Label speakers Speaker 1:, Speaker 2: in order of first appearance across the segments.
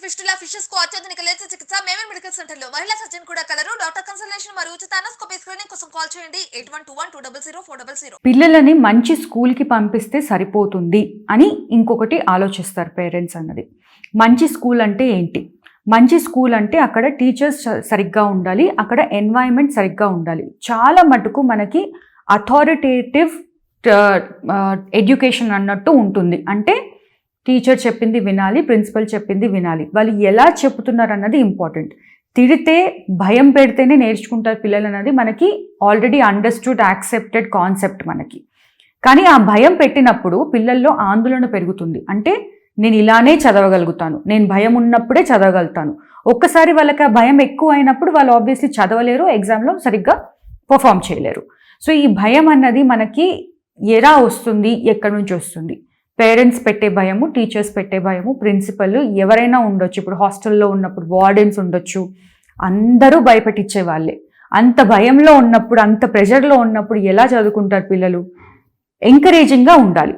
Speaker 1: Fistula fishes కు అత్యాధునిక laser చికిత్స మేమన్ మెడికల్ సెంటర్ లో మహిళా సర్జన్ కూడా కలరు. డాక్టర్ కన్సల్టేషన్ మరియు ఉచిత అనోస్కోపీ స్క్రీనింగ్ కోసం కాల్ చేయండి 8121200400.
Speaker 2: పిల్లలని మంచి స్కూల్కి పంపిస్తే సరిపోతుంది అని ఇంకొకటి ఆలోచిస్తారు పేరెంట్స్ అన్నది. మంచి స్కూల్ అంటే ఏంటి? మంచి స్కూల్ అంటే అక్కడ టీచర్స్ సరిగ్గా ఉండాలి, అక్కడ ఎన్వైరన్మెంట్ సరిగ్గా ఉండాలి. చాలా మటుకు మనకి అథారిటేటివ్ ఎడ్యుకేషన్ అన్నట్టు ఉంటుంది. అంటే టీచర్ చెప్పింది వినాలి, ప్రిన్సిపల్ చెప్పింది వినాలి. వాళ్ళు ఎలా చెప్తున్నారు అన్నది ఇంపార్టెంట్. తిడితే భయం పెడితేనే నేర్చుకుంటారు పిల్లలు అన్నది మనకి ఆల్రెడీ అండర్స్టూడ్ యాక్సెప్టెడ్ కాన్సెప్ట్ మనకి. కానీ ఆ భయం పెట్టినప్పుడు పిల్లల్లో ఆందోళన పెరుగుతుంది. అంటే నేను ఇలానే చదవగలుగుతాను, నేను భయం ఉన్నప్పుడే చదవగలుగుతాను. ఒక్కసారి వాళ్ళకి ఆ భయం ఎక్కువ అయినప్పుడు వాళ్ళు ఆబ్వియస్లీ చదవలేరు, ఎగ్జామ్లో సరిగ్గా పర్ఫామ్ చేయలేరు. సో ఈ భయం అన్నది మనకి ఎలా వస్తుంది, ఎక్కడి నుంచి వస్తుంది? పేరెంట్స్ పెట్టే భయము, టీచర్స్ పెట్టే భయము, ప్రిన్సిపల్ ఎవరైనా ఉండొచ్చు. ఇప్పుడు హాస్టల్లో ఉన్నప్పుడు వార్డెన్స్ ఉండొచ్చు. అందరూ భయపెట్టించే వాళ్ళే. అంత భయంలో ఉన్నప్పుడు, అంత ప్రెషర్లో ఉన్నప్పుడు ఎలా చదువుకుంటారు పిల్లలు? ఎంకరేజింగ్గా ఉండాలి.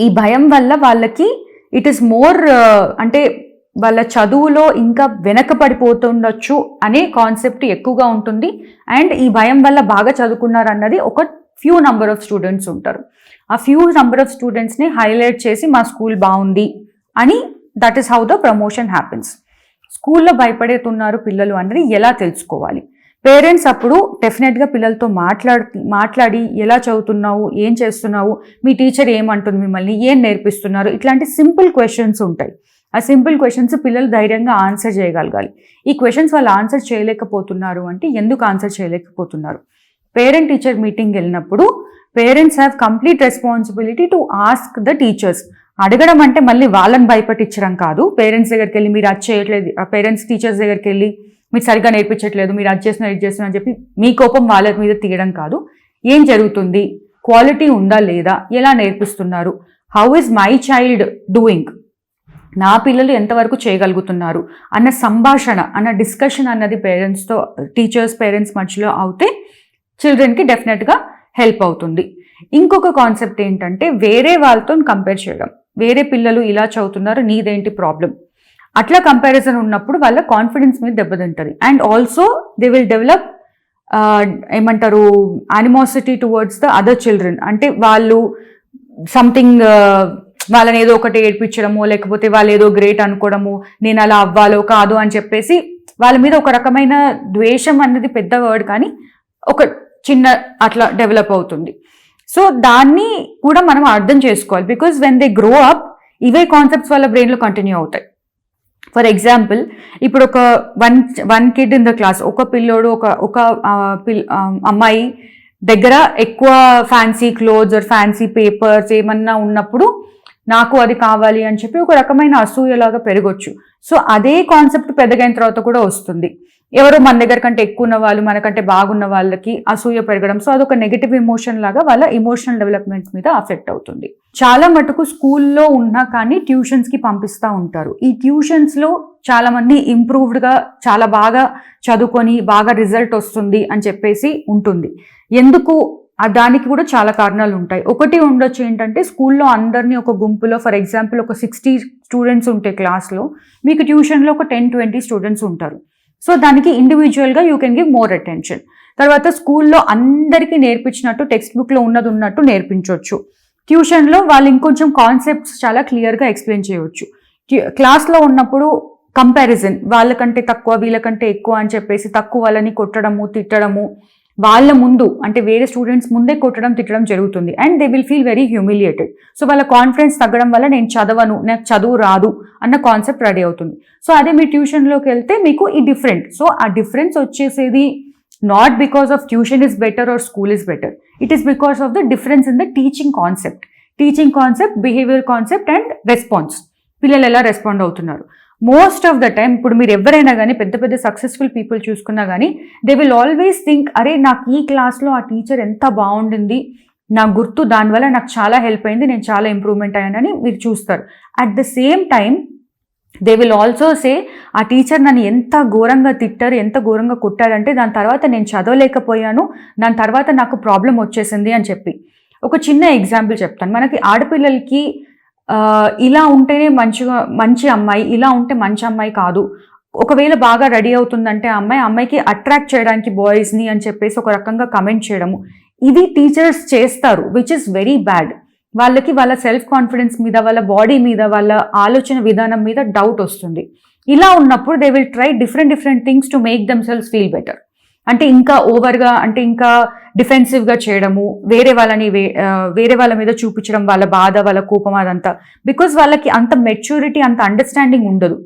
Speaker 2: ఈ భయం వల్ల వాళ్ళకి ఇట్ ఈస్ మోర్ అంటే వాళ్ళ చదువులో ఇంకా వెనకపడిపోతుండొచ్చు అనే కాన్సెప్ట్ ఎక్కువగా ఉంటుంది. అండ్ ఈ భయం వల్ల బాగా చదువుకున్నారు అన్నది ఒక ఫ్యూ నంబర్ ఆఫ్ స్టూడెంట్స్ ఉంటారు. ఆ ఫ్యూ నంబర్ ఆఫ్ స్టూడెంట్స్ని హైలైట్ చేసి మా స్కూల్ బాగుంది అని, that is how the promotion happens. స్కూల్లో భయపడుతున్నారు పిల్లలు అన్నది ఎలా తెలుసుకోవాలి? పేరెంట్స్ అప్పుడు డెఫినెట్గా పిల్లలతో మాట్లాడి ఎలా చదువుతున్నావు, ఏం చేస్తున్నావు, మీ టీచర్ ఏమంటుంది, మిమ్మల్ని ఏం నేర్పిస్తున్నారు, ఇట్లాంటి సింపుల్ క్వశ్చన్స్ ఉంటాయి. ఆ సింపుల్ క్వశ్చన్స్ పిల్లలు ధైర్యంగా ఆన్సర్ చేయగలగాలి. ఈ క్వశ్చన్స్ వాళ్ళు ఆన్సర్ చేయలేకపోతున్నారు అంటే ఎందుకు ఆన్సర్ చేయలేకపోతున్నారు? పేరెంట్ టీచర్ మీటింగ్ వెళ్ళినప్పుడు parents have complete responsibility to ask the teachers. అడగడం అంటే మళ్ళీ వాళ్ళని భయపెట్టించడం కాదు. పేరెంట్స్ దగ్గరికి వెళ్ళి మీరు అది చేయట్లేదు, పేరెంట్స్ టీచర్స్ దగ్గరికి వెళ్ళి మీరు సరిగ్గా నేర్పించట్లేదు, మీరు అది చేస్తున్నారు, ఇది చేస్తున్నారు అని చెప్పి మీ కోపం వాళ్ళ మీద తీయడం కాదు. ఏం జరుగుతుంది, క్వాలిటీ ఉందా లేదా, ఎలా నేర్పిస్తున్నారు, how is my child doing, నా పిల్లలు ఎంతవరకు చేయగలుగుతున్నారు అన్న సంభాషణ, అన్న డిస్కషన్ అన్నది పేరెంట్స్తో, టీచర్స్ పేరెంట్స్ మధ్యలో అవుతే చిల్డ్రన్కి డెఫినెట్గా హెల్ప్ అవుతుంది. ఇంకొక కాన్సెప్ట్ ఏంటంటే వేరే వాళ్ళతో కంపేర్ చేయడం. వేరే పిల్లలు ఇలా చదువుతున్నారు, నీదేంటి ప్రాబ్లం, అట్లా కంపారిజన్ ఉన్నప్పుడు వాళ్ళ కాన్ఫిడెన్స్ మీద దెబ్బతింటుంది. And also they will develop ఏమంటారు animosity towards the other children. అంటే వాళ్ళు సంథింగ్ వాళ్ళని ఏదో ఒకటి ఏడ్పించడము, లేకపోతే వాళ్ళు ఏదో గ్రేట్ అనుకోవడము, నేను అలా అవ్వాలో కాదు అని చెప్పేసి వాళ్ళ మీద ఒక రకమైన ద్వేషం అన్నది పెద్ద వర్డ్ కానీ ఒక చిన్న అట్లా డెవలప్ అవుతుంది. సో దాన్ని కూడా మనం అర్థం చేసుకోవాలి. Because when they grow up ఇవే కాన్సెప్ట్స్ వాళ్ళ బ్రెయిన్లో కంటిన్యూ అవుతాయి. ఫర్ ఎగ్జాంపుల్ ఇప్పుడు ఒక one kid in the class, ఒక పిల్లోడు ఒక అమ్మాయి దగ్గర ఎక్కువ fancy clothes or fancy papers ఏమన్నా ఉన్నప్పుడు నాకు అది కావాలి అని చెప్పి ఒక రకమైన అసూయలాగా పెరగొచ్చు. సో అదే కాన్సెప్ట్ పెద్దగైన తర్వాత కూడా వస్తుంది. ఎవరో మన దగ్గర కంటే ఎక్కువ ఉన్న వాళ్ళు, మనకంటే బాగున్న వాళ్ళకి అసూయ పెరగడం. సో అదొక నెగిటివ్ ఎమోషన్ లాగా వాళ్ళ ఎమోషనల్ డెవలప్మెంట్ మీద అఫెక్ట్ అవుతుంది. చాలా మటుకు స్కూల్లో ఉన్నా కానీ ట్యూషన్స్కి పంపిస్తూ ఉంటారు. ఈ ట్యూషన్స్లో చాలామంది ఇంప్రూవ్డ్గా చాలా బాగా చదువుకొని బాగా రిజల్ట్ వస్తుంది అని చెప్పేసి ఉంటుంది. ఎందుకు? దానికి కూడా చాలా కారణాలు ఉంటాయి. ఒకటి ఉండొచ్చు ఏంటంటే స్కూల్లో అందరినీ ఒక గుంపులో, ఫర్ ఎగ్జాంపుల్ ఒక 60 స్టూడెంట్స్ ఉంటే క్లాస్లో, మీకు ట్యూషన్లో ఒక 10-20 స్టూడెంట్స్ ఉంటారు. సో దానికి ఇండివిజువల్గా you can give more attention. తర్వాత స్కూల్లో అందరికీ నేర్పించినట్టు టెక్స్ట్ బుక్లో ఉన్నది ఉన్నట్టు నేర్పించవచ్చు. ట్యూషన్లో వాళ్ళు ఇంకొంచెం కాన్సెప్ట్స్ చాలా క్లియర్గా ఎక్స్ప్లెయిన్ చేయవచ్చు. క్లాస్లో ఉన్నప్పుడు కంపారిజన్, వాళ్ళకంటే తక్కువ వీళ్ళకంటే ఎక్కువ అని చెప్పేసి తక్కువ వాళ్ళని కొట్టడము, తిట్టడము, వాళ్ళ ముందు అంటే వేరే స్టూడెంట్స్ ముందే కొట్టడం, తిట్టడం జరుగుతుంది. And they will feel very humiliated. So వాళ్ళ కాన్ఫిడెన్స్ తగ్గడం వల్ల నేను చదవను, నాకు చదువు రాదు అన్న కాన్సెప్ట్ రెడీ అవుతుంది. సో అదే మీ ట్యూషన్లోకి వెళ్తే మీకు ఈ డిఫరెంట్. సో ఆ డిఫరెన్స్ వచ్చేసేది not because of tuition is better or school is better, it is because of the difference in the teaching concept, behaviour concept and response. పిల్లలు ఎలా రెస్పాండ్ అవుతున్నారు. మోస్ట్ ఆఫ్ ద టైం ఇప్పుడు మీరు ఎవరైనా కానీ పెద్ద సక్సెస్ఫుల్ పీపుల్ చూసుకున్నా కానీ దే విల్ ఆల్వేస్ థింక్, అరే నాకు ఈ క్లాస్లో ఆ టీచర్ ఎంత బాగుండింది, నాకు గుర్తు, దానివల్ల నాకు చాలా హెల్ప్ అయింది, నేను చాలా ఇంప్రూవ్మెంట్ అయ్యానని మీరు చూస్తారు. At the same time they will also say, ఆ టీచర్ నన్ను ఎంత ఘోరంగా తిట్టారు, ఎంత ఘోరంగా కొట్టారంటే దాని తర్వాత నేను చదవలేకపోయాను, దాని తర్వాత నాకు ప్రాబ్లం వచ్చేసింది అని చెప్పి. ఒక చిన్న ఎగ్జాంపుల్ చెప్తాను. మనకి ఆడపిల్లలకి ఇలా ఉంటేనే మంచి అమ్మాయి, ఇలా ఉంటే మంచి అమ్మాయి కాదు, ఒకవేళ బాగా రెడీ అవుతుందంటే అమ్మాయికి అట్రాక్ట్ చేయడానికి బాయ్స్ని అని చెప్పేసి ఒక రకంగా కమెంట్ చేయడము, ఇది టీచర్స్ చేస్తారు, విచ్ ఇస్ వెరీ బ్యాడ్. వాళ్ళకి వాళ్ళ సెల్ఫ్ కాన్ఫిడెన్స్ మీద, వాళ్ళ బాడీ మీద, వాళ్ళ ఆలోచన విధానం మీద డౌట్ వస్తుంది. ఇలా ఉన్నప్పుడు they will try different things to make them cells feel better. అంటే ఇంకా ఓవర్గా, అంటే ఇంకా డిఫెన్సివ్గా చేయడము, వేరే వాళ్ళ మీద చూపించడం వాళ్ళ బాధ, వాళ్ళ కోపం, అదంతా. బికాజ్ వాళ్ళకి అంత మెచ్యూరిటీ, అంత అండర్స్టాండింగ్ ఉండదు.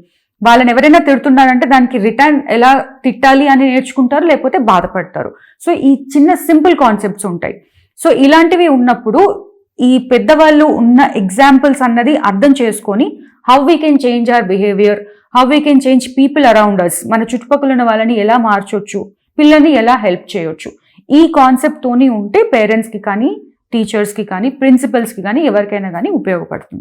Speaker 2: వాళ్ళని ఎవరైనా తిడుతున్నారంటే దానికి రిటర్న్ ఎలా తిట్టాలి అని నేర్చుకుంటారు, లేకపోతే బాధపడతారు. సో ఈ చిన్న సింపుల్ కాన్సెప్ట్స్ ఉంటాయి. సో ఇలాంటివి ఉన్నప్పుడు ఈ పెద్దవాళ్ళు ఉన్న ఎగ్జాంపుల్స్ అన్నది అర్థం చేసుకొని how we can change our behaviour, how we can change people around us, మన చుట్టుపక్కల ఉన్న వాళ్ళని ఎలా మార్చొచ్చు, పిల్లల్ని ఎలా హెల్ప్ చేయొచ్చు, ఈ కాన్సెప్ట్తోని ఉంటే పేరెంట్స్కి కానీ, టీచర్స్కి కానీ, ప్రిన్సిపల్స్కి కానీ, ఎవరికైనా కానీ ఉపయోగపడుతుంది.